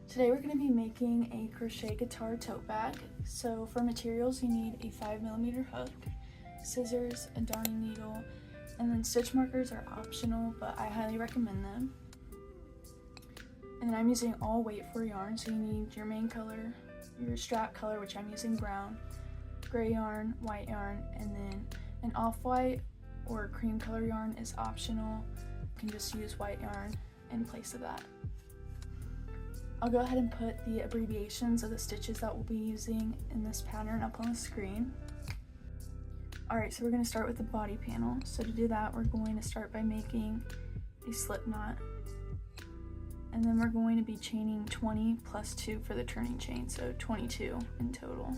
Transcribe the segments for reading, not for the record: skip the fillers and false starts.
Today we're going to be making a crochet guitar tote bag. So for materials you need a 5mm hook, scissors, a darning needle, and then stitch markers are optional, but I highly recommend them. And then I'm using all weight for yarn, so you need your main color, your strap color, which I'm using brown, gray yarn, white yarn, and then an off-white or cream color yarn is optional. You can just use white yarn in place of that. I'll go ahead and put the abbreviations of the stitches that we'll be using in this pattern up on the screen. Alright, so we're going to start with the body panel. So to do that, we're going to start by making a slip knot. And then we're going to be chaining 20 plus 2 for the turning chain, so 22 in total.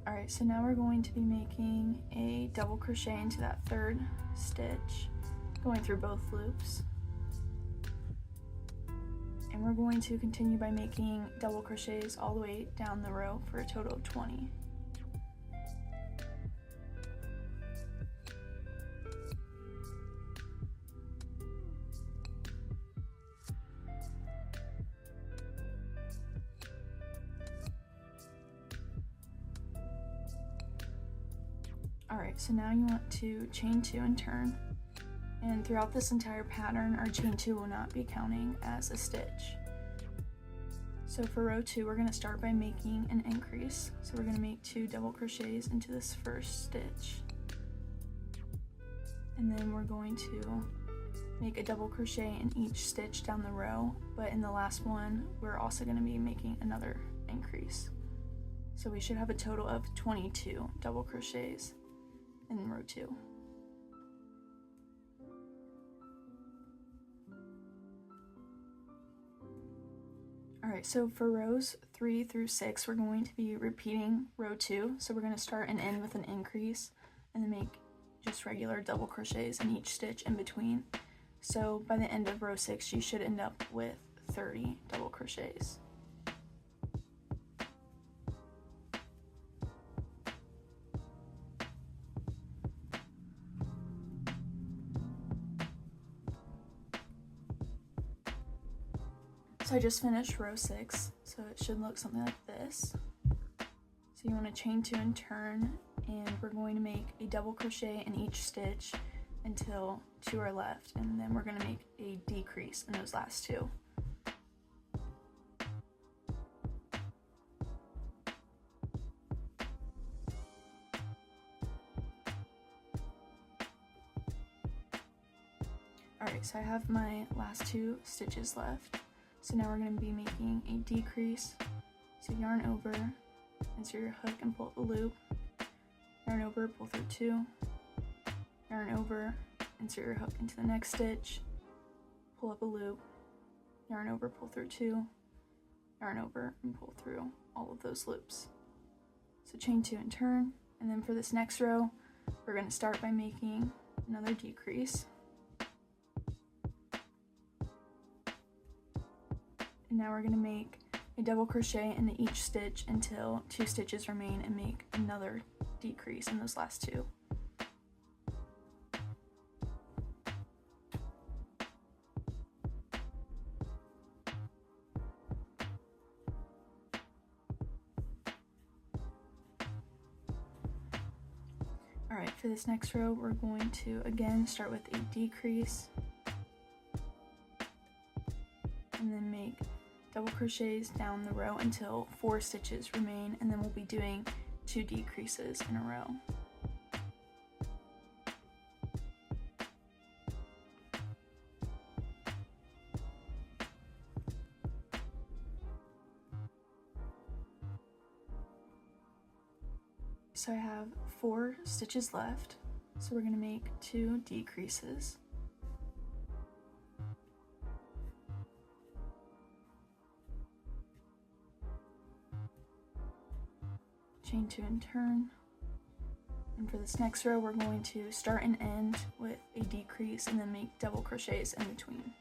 Alright, so now we're going to be making a double crochet into that third stitch, going through both loops. And we're going to continue by making double crochets all the way down the row for a total of 20. Alright, so now you want to chain 2 and turn. And throughout this entire pattern, our chain 2 will not be counting as a stitch. So for row 2, we're going to start by making an increase. So we're going to make 2 double crochets into this first stitch. And then we're going to make a double crochet in each stitch down the row, but in the last one, we're also going to be making another increase. So we should have a total of 22 double crochets in row 2. Alright, so for rows 3 through 6, we're going to be repeating row 2. So we're going to start and end with an increase and then make just regular double crochets in each stitch in between. So by the end of row 6, you should end up with 30 double crochets. So I just finished row 6, so it should look something like this. So you want to chain 2 and turn, and we're going to make a double crochet in each stitch until 2 are left, and then we're going to make a decrease in those last 2. Alright, so I have my last 2 stitches left. So now we're going to be making a decrease. So yarn over, insert your hook and pull up the loop. Yarn over, pull through 2. Yarn over, insert your hook into the next stitch. Pull up a loop. Yarn over, pull through 2. Yarn over and pull through all of those loops. So chain 2 and turn. And then for this next row, we're going to start by making another decrease. And now we're going to make a double crochet into each stitch until 2 stitches remain and make another decrease in those last 2. Alright, for this next row, we're going to again start with a decrease and then make double crochets down the row until 4 stitches remain, and then we'll be doing 2 decreases in a row. So I have 4 stitches left, so we're going to make 2 decreases. Chain 2 and turn. And for this next row, we're going to start and end with a decrease and then make double crochets in between.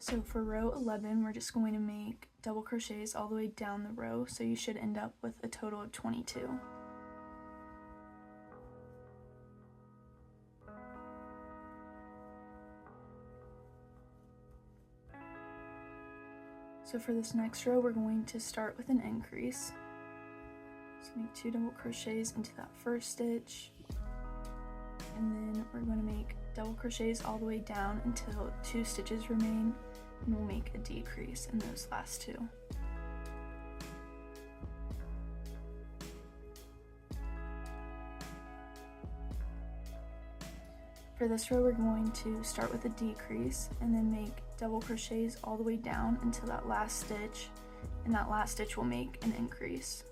So for row 11, we're just going to make double crochets all the way down the row, so you should end up with a total of 22. So for this next row, we're going to start with an increase. So make 2 double crochets into that first stitch, and then we're going to make double crochets all the way down until 2 stitches remain, and we'll make a decrease in those last 2. For this row, we're going to start with a decrease and then make double crochets all the way down until that last stitch, and that last stitch will make an increase.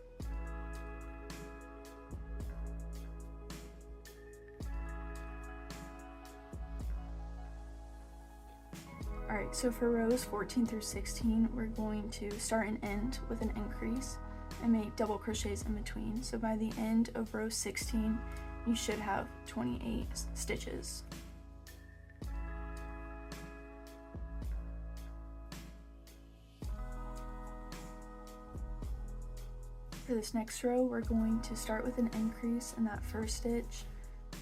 Alright, so for rows 14 through 16, we're going to start and end with an increase and make double crochets in between. So by the end of row 16, you should have 28 stitches. For this next row, we're going to start with an increase in that first stitch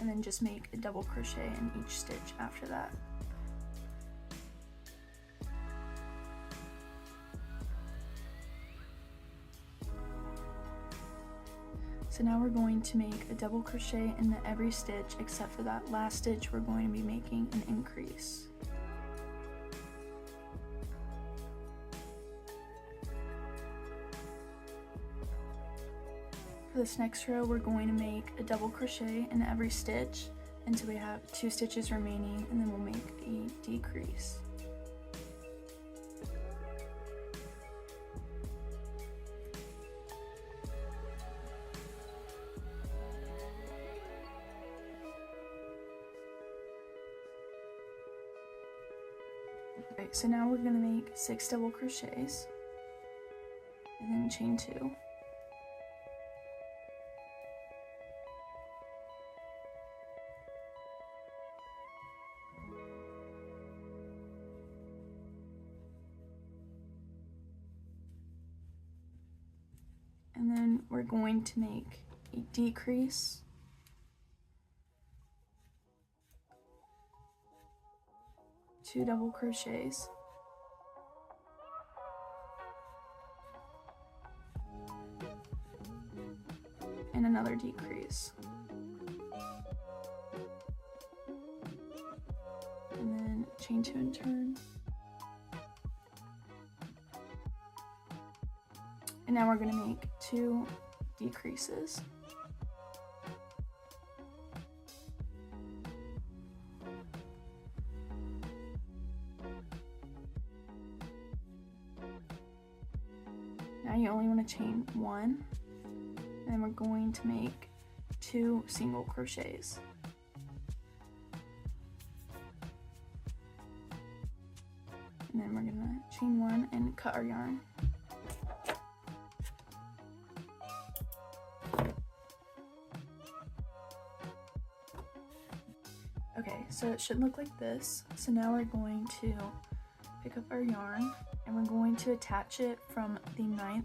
and then just make a double crochet in each stitch after that. So now we're going to make a double crochet in every stitch except for that last stitch. We're going to be making an increase. For this next row, we're going to make a double crochet in every stitch until we have 2 stitches remaining, and then we'll make a decrease. Okay, so now we're going to make 6 double crochets and then chain 2. And then we're going to make a decrease, two double crochets, and another decrease, and then chain 2 and turn. And now we're going to make 2 decreases. Now you only want to chain 1, and then we're going to make 2 single crochets. And then we're going to chain 1 and cut our yarn. Okay, so it should look like this. So now we're going to pick up our yarn and we're going to attach it from the 9th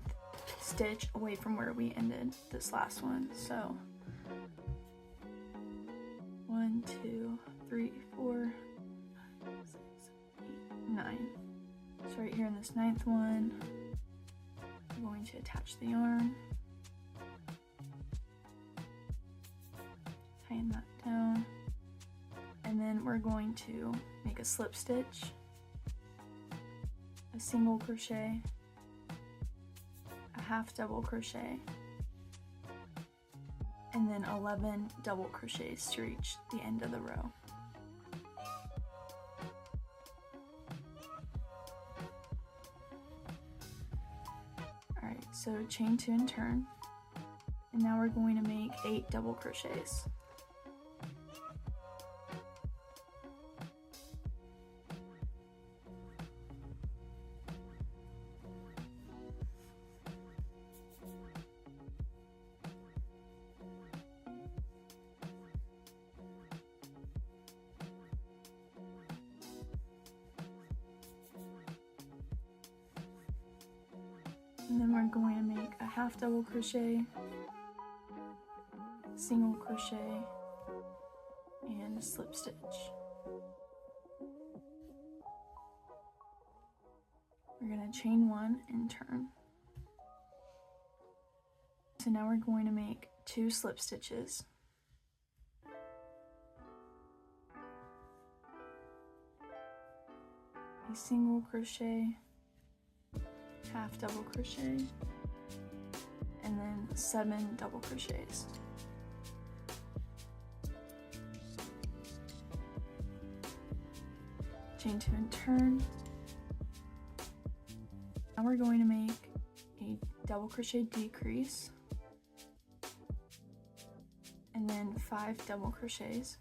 stitch away from where we ended this last one. So 1, 2, 3, 4, 5, 6, 7, 8, 9. So right here in this 9th one, we're going to attach the yarn, tying that down. And then we're going to make a slip stitch, a single crochet, a half double crochet, and then 11 double crochets to reach the end of the row. Alright, so chain 2 and turn, and now we're going to make 8 double crochets. And then we're going to make a half double crochet, single crochet, and a slip stitch. We're going to chain 1 and turn. So now we're going to make 2 slip stitches. A single crochet, half double crochet, and then 7 double crochets. Chain 2 and turn. Now we're going to make a double crochet decrease and then 5 double crochets.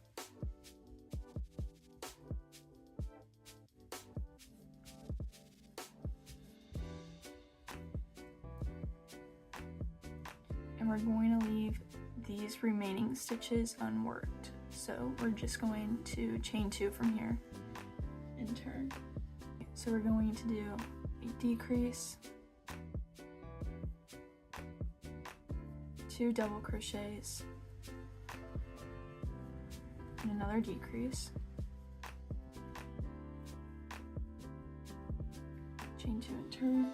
And we're going to leave these remaining stitches unworked. So we're just going to chain 2 from here and turn. So we're going to do a decrease, 2 double crochets, and another decrease, chain 2 and turn.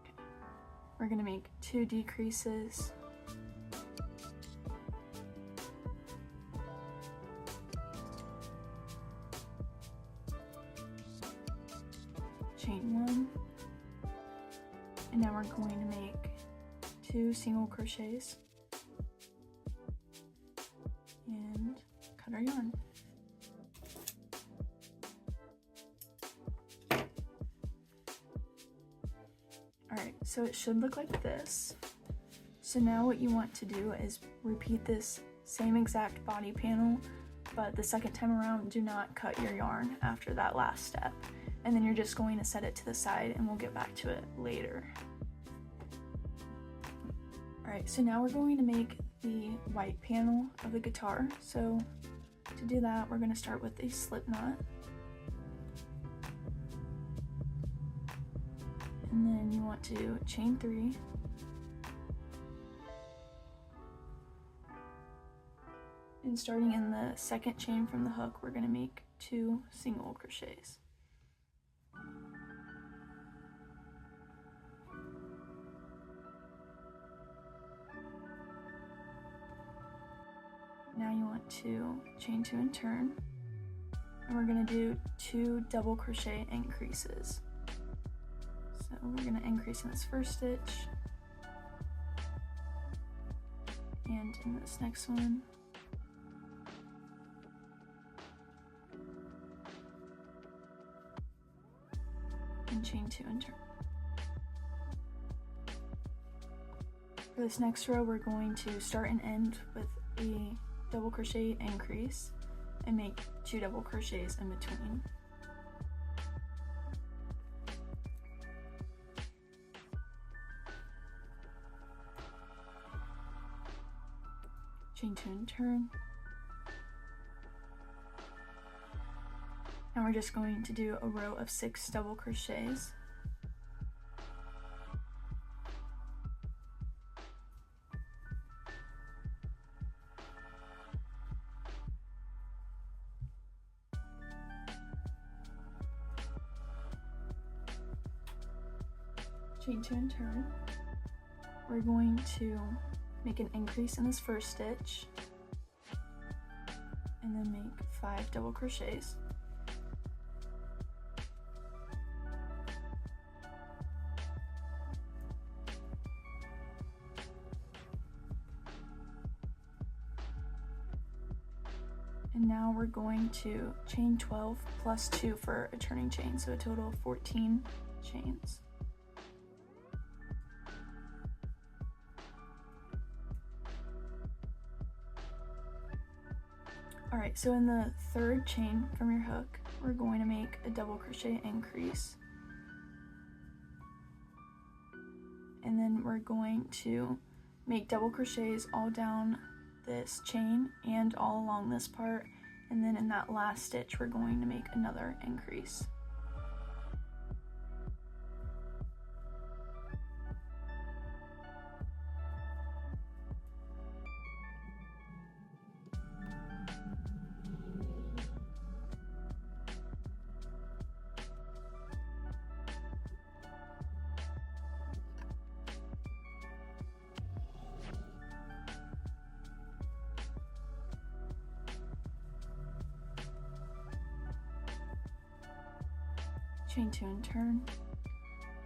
Okay. We're going to make 2 decreases, chain 1, and now we're going to make 2 single crochets and cut our yarn. Alright, so it should look like this. So now what you want to do is repeat this same exact body panel, but the second time around, do not cut your yarn after that last step. And then you're just going to set it to the side and we'll get back to it later. Alright, so now we're going to make the white panel of the guitar. So to do that, we're going to start with a slip knot. And then you want to chain 3. And starting in the second chain from the hook, we're going to make 2 single crochets. Now you want to chain 2 and turn, and we're going to do 2 double crochet increases. So we're going to increase in this first stitch and in this next one, and chain 2 and turn. For this next row, we're going to start and end with a double crochet increase and make 2 double crochets in between. Chain 2 and turn. Now we're just going to do a row of 6 double crochets. Chain 2 and turn. We're going to make an increase in this first stitch and then make 5 double crochets. And now we're going to chain 12 plus 2 for a turning chain, so a total of 14 chains. Alright, so in the third chain from your hook, we're going to make a double crochet increase. And then we're going to make double crochets all down this chain and all along this part. And then in that last stitch, we're going to make another increase. chain 2 and turn.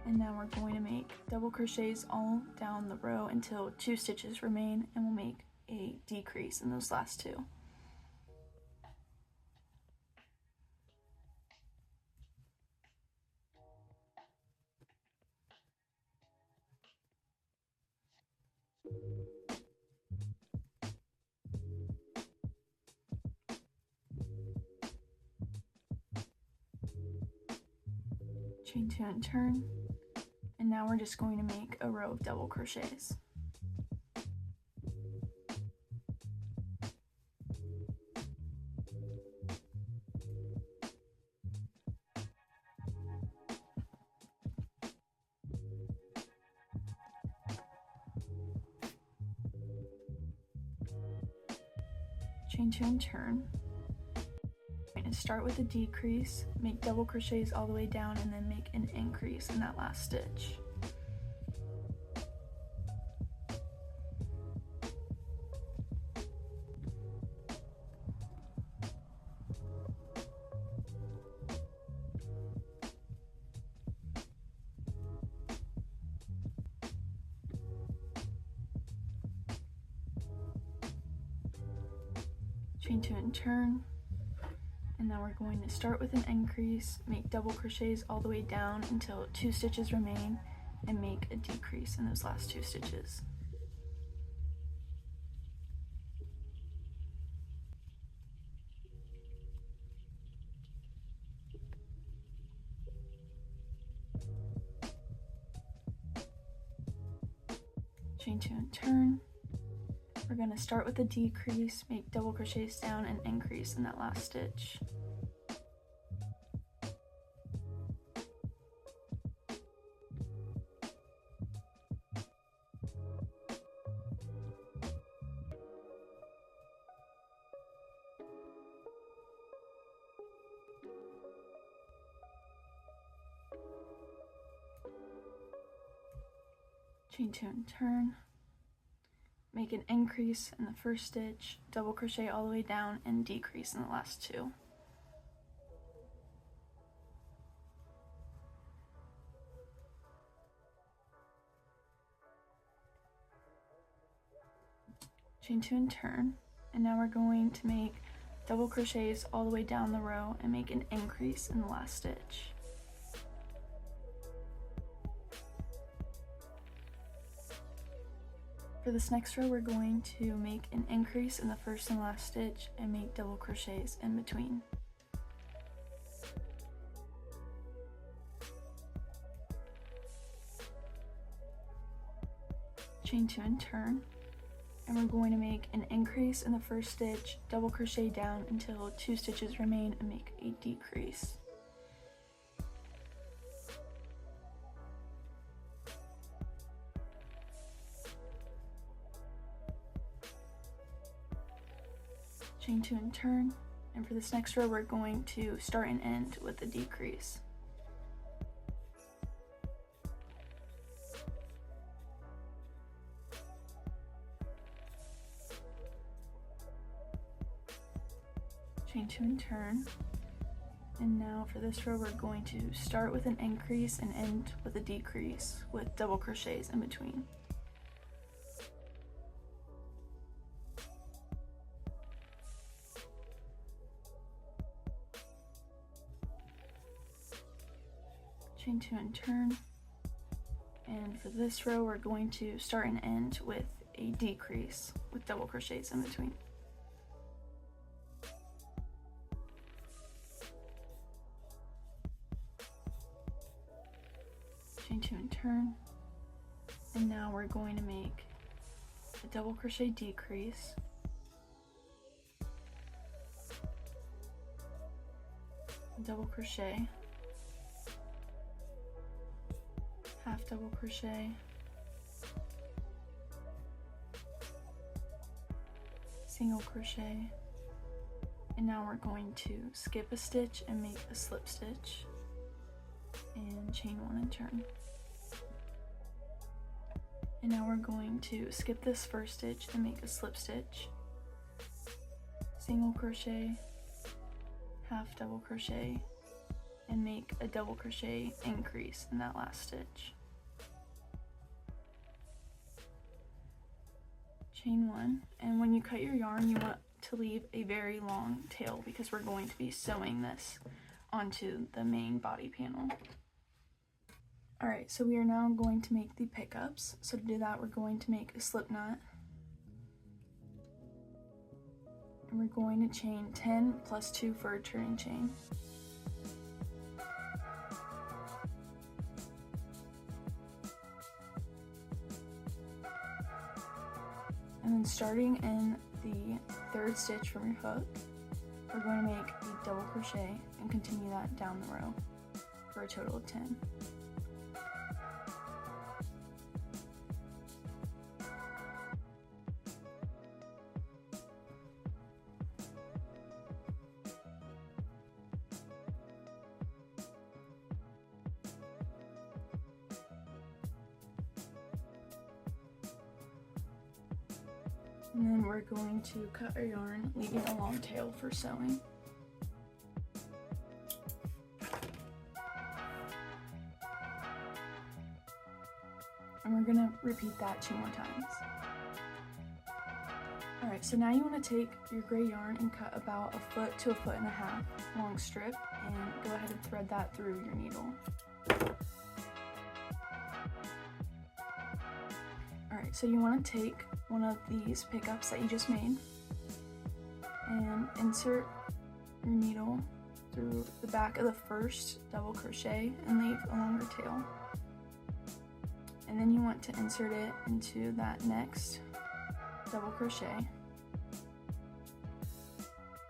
And now we're going to make double crochets all down the row until 2 stitches remain, and we'll make a decrease in those last 2. Chain 2 and turn, and now we're just going to make a row of double crochets. Chain 2 and turn. And start with a decrease, make double crochets all the way down, and then make an increase in that last stitch. Chain 2 and turn. And now we're going to start with an increase, make double crochets all the way down until 2 stitches remain, and make a decrease in those last 2 stitches. Chain 2 and turn. We're going to start with a decrease, make double crochets down, and increase in that last stitch. Chain 2 and turn. Make an increase in the first stitch, double crochet all the way down, and decrease in the last 2. Chain 2 and turn. And now we're going to make double crochets all the way down the row and make an increase in the last stitch. For this next row, we're going to make an increase in the first and last stitch and make double crochets in between. Chain 2 and turn. And we're going to make an increase in the first stitch, double crochet down until 2 stitches remain, and make a decrease. Chain 2 and turn, and for this next row we're going to start and end with a decrease. Chain 2 and turn, and now for this row we're going to start with an increase and end with a decrease with double crochets in between. Chain 2 and turn, and for this row we're going to start and end with a decrease with double crochets in between. Chain 2 and turn, and now we're going to make a double crochet decrease, a double crochet, half double crochet, single crochet, and now we're going to skip a stitch and make a slip stitch and chain 1 and turn. And now we're going to skip this first stitch and make a slip stitch, single crochet, half double crochet, and make make a double crochet increase in that last stitch. Chain 1, and when you cut your yarn, you want to leave a very long tail because we're going to be sewing this onto the main body panel. Alright, so we are now going to make the pickups. So to do that, we're going to make a slip knot. And we're going to chain 10 plus 2 for a turning chain. And then starting in the third stitch from your hook, we're going to make a double crochet and continue that down the row for a total of 10. And then we're going to cut our yarn, leaving a long tail for sewing. And we're gonna repeat that 2 more times. Alright, so now you want to take your gray yarn and cut about 1 foot to 1.5 feet long strip, and go ahead and thread that through your needle. Alright, so you want to take one of these pickups that you just made and insert your needle through the back of the first double crochet and leave a longer tail. And then you want to insert it into that next double crochet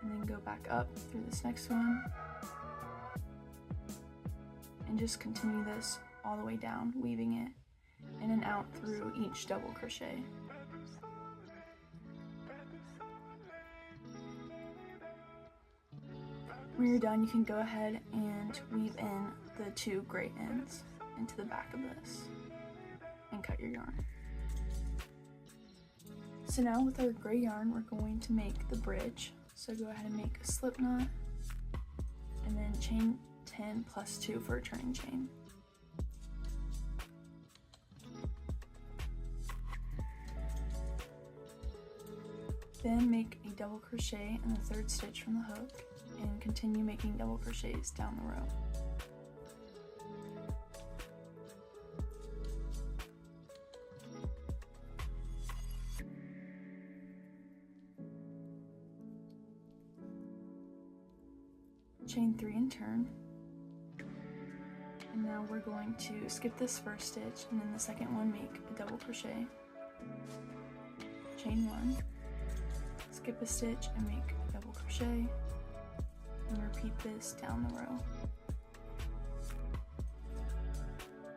and then go back up through this next one and just continue this all the way down, weaving it in and out through each double crochet. When you're done, you can go ahead and weave in the 2 gray ends into the back of this and cut your yarn. So now with our gray yarn, we're going to make the bridge. So go ahead and make a slip knot and then chain 10 plus 2 for a turning chain. Then make a double crochet in the third stitch from the hook and continue making double crochets down the row. Chain 3 and turn. And now we're going to skip this first stitch, and then the second one make a double crochet. Chain 1. Skip a stitch and make a double crochet, and repeat this down the row.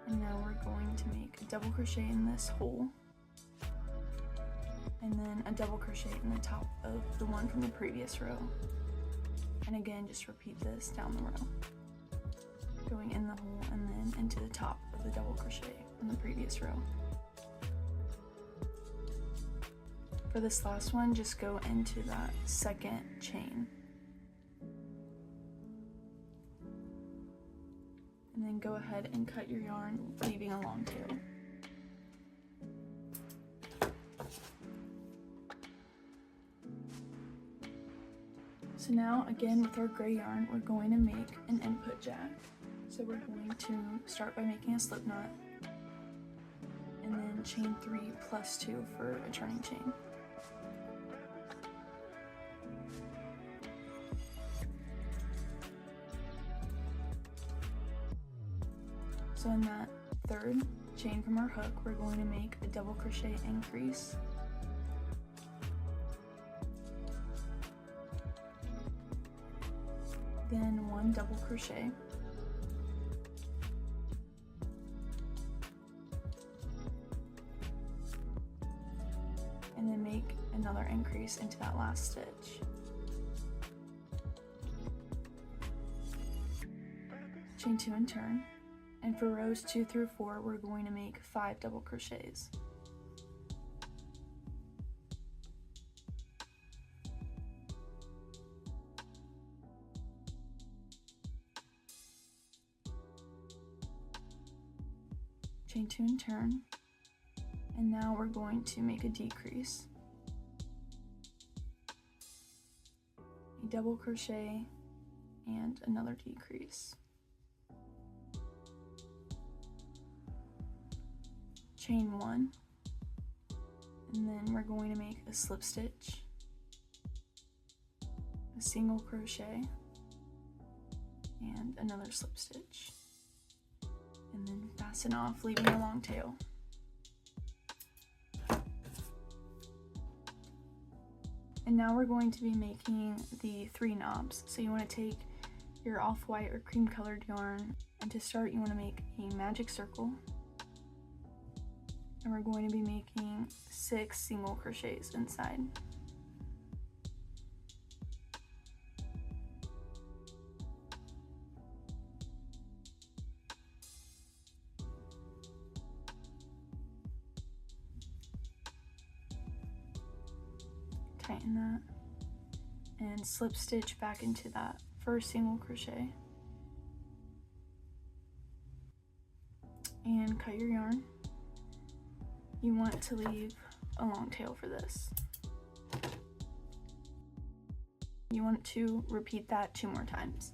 And now we're going to make a double crochet in this hole, and then a double crochet in the top of the one from the previous row. And again, just repeat this down the row, going in the hole and then into the top of the double crochet from the previous row. For this last one, just go into that second chain. And then go ahead and cut your yarn, leaving a long tail. So now, again, with our gray yarn, we're going to make an input jack. So we're going to start by making a slip knot, and then chain 3 plus 2 for a turning chain. So in that third chain from our hook, we're going to make a double crochet increase. Then 1 double crochet. And then make another increase into that last stitch. Chain 2 and turn. And for rows 2 through 4, we're going to make 5 double crochets. chain 2 and turn, and now we're going to make a decrease, a double crochet, and another decrease, chain 1, and then we're going to make a slip stitch, a single crochet, and another slip stitch, and then fasten off, leaving a long tail. And now we're going to be making the 3 knobs. So you want to take your off-white or cream colored yarn, and to start you want to make a magic circle, and we're going to be making 6 single crochets inside. Tighten that and slip stitch back into that first single crochet, and cut your yarn. You want to leave a long tail for this. You want to repeat that 2 more times.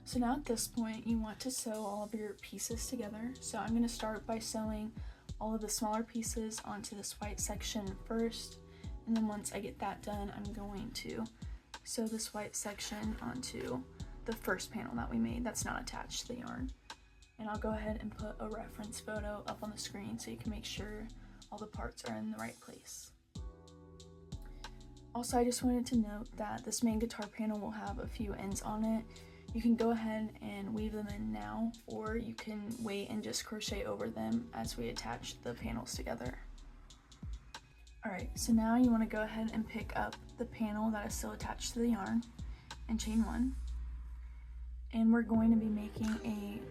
So now at this point you want to sew all of your pieces together. So I'm going to start by sewing all of the smaller pieces onto this white section first, and then once I get that done, I'm going to sew this white section onto the first panel that we made that's not attached to the yarn. And I'll go ahead and put a reference photo up on the screen so you can make sure all the parts are in the right place. Also, I just wanted to note that this main guitar panel will have a few ends on it. You can go ahead and weave them in now, or you can wait and just crochet over them as we attach the panels together. Alright, so now you want to go ahead and pick up the panel that is still attached to the yarn and chain 1. And we're going to be making a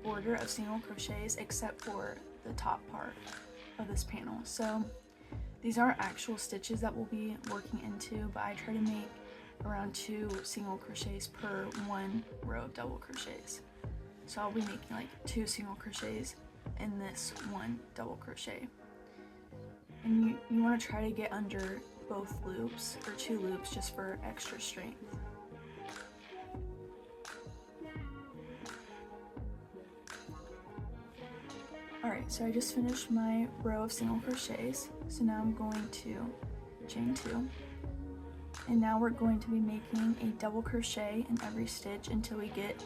border of single crochets except for the top part of this panel. So these aren't actual stitches that we'll be working into, but I try to make around 2 single crochets per 1 row of double crochets. So I'll be making like 2 single crochets in this 1 double crochet. And you want to try to get under both loops, or 2 loops, just for extra strength. Alright, so I just finished my row of single crochets, so now I'm going to chain 2. And now we're going to be making a double crochet in every stitch until we get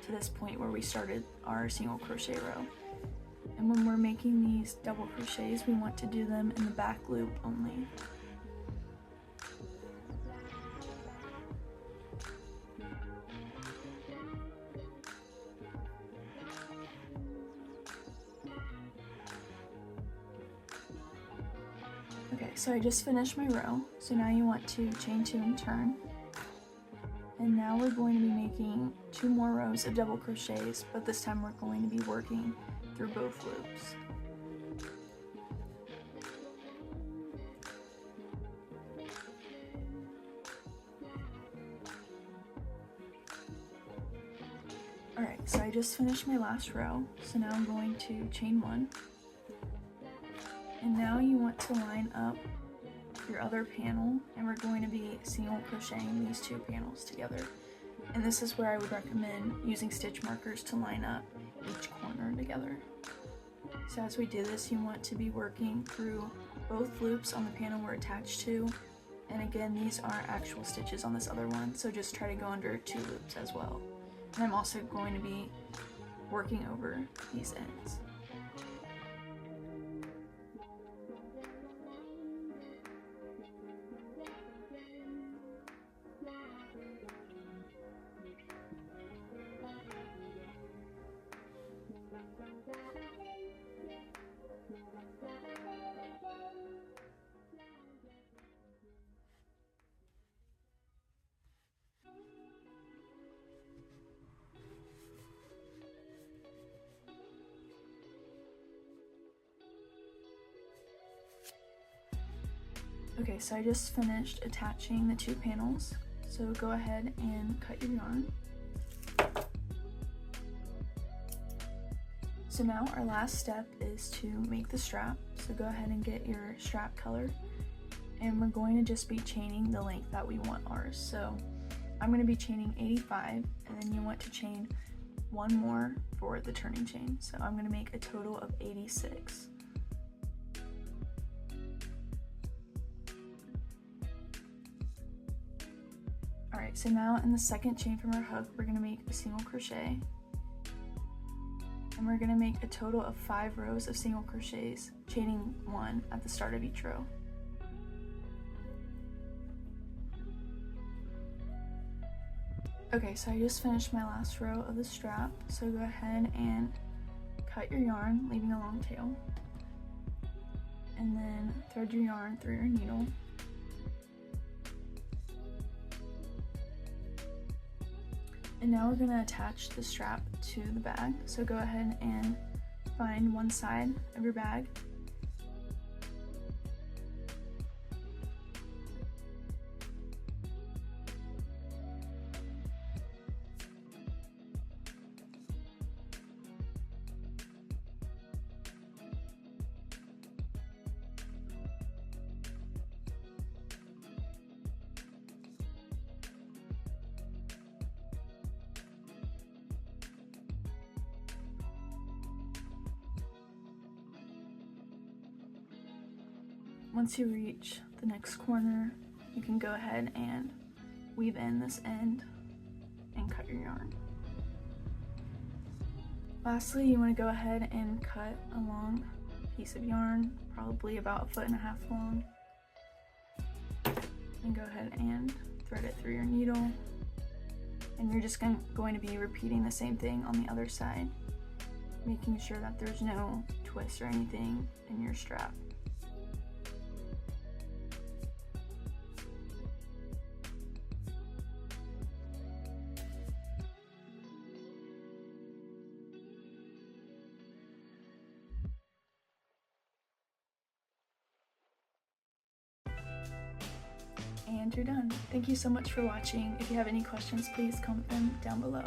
to this point where we started our single crochet row. And when we're making these double crochets, we want to do them in the back loop only. Okay, so I just finished my row, so now you want to chain 2 and turn. And now we're going to be making 2 more rows of double crochets, but this time we're going to be working through both loops. Alright, so I just finished my last row, so now I'm going to chain 1. And now you want to line up your other panel, and we're going to be single crocheting these 2 panels together. And this is where I would recommend using stitch markers to line up each corner together. So as we do this, you want to be working through both loops on the panel we're attached to. And again, these are actual stitches on this other one, so just try to go under 2 loops as well. And I'm also going to be working over these ends. Okay, so I just finished attaching the 2 panels, so go ahead and cut your yarn. So now our last step is to make the strap. So go ahead and get your strap color, and we're going to just be chaining the length that we want ours. So I'm going to be chaining 85, and then you want to chain one more for the turning chain. So I'm going to make a total of 86. Alright, so now in the second chain from our hook, we're going to make a single crochet. And we're going to make a total of 5 rows of single crochets, chaining 1 at the start of each row. Okay, so I just finished my last row of the strap, so go ahead and cut your yarn, leaving a long tail, and then thread your yarn through your needle. And now we're going to attach the strap to the bag, so go ahead and find one side of your bag. Once you reach the next corner, you can go ahead and weave in this end and cut your yarn. Lastly, you want to go ahead and cut a long piece of yarn, probably about 1.5 feet long, and go ahead and thread it through your needle. And you're just going to be repeating the same thing on the other side, making sure that there's no twist or anything in your strap. And you're done. Thank you so much for watching. If you have any questions, please comment them down below.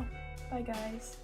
Bye guys.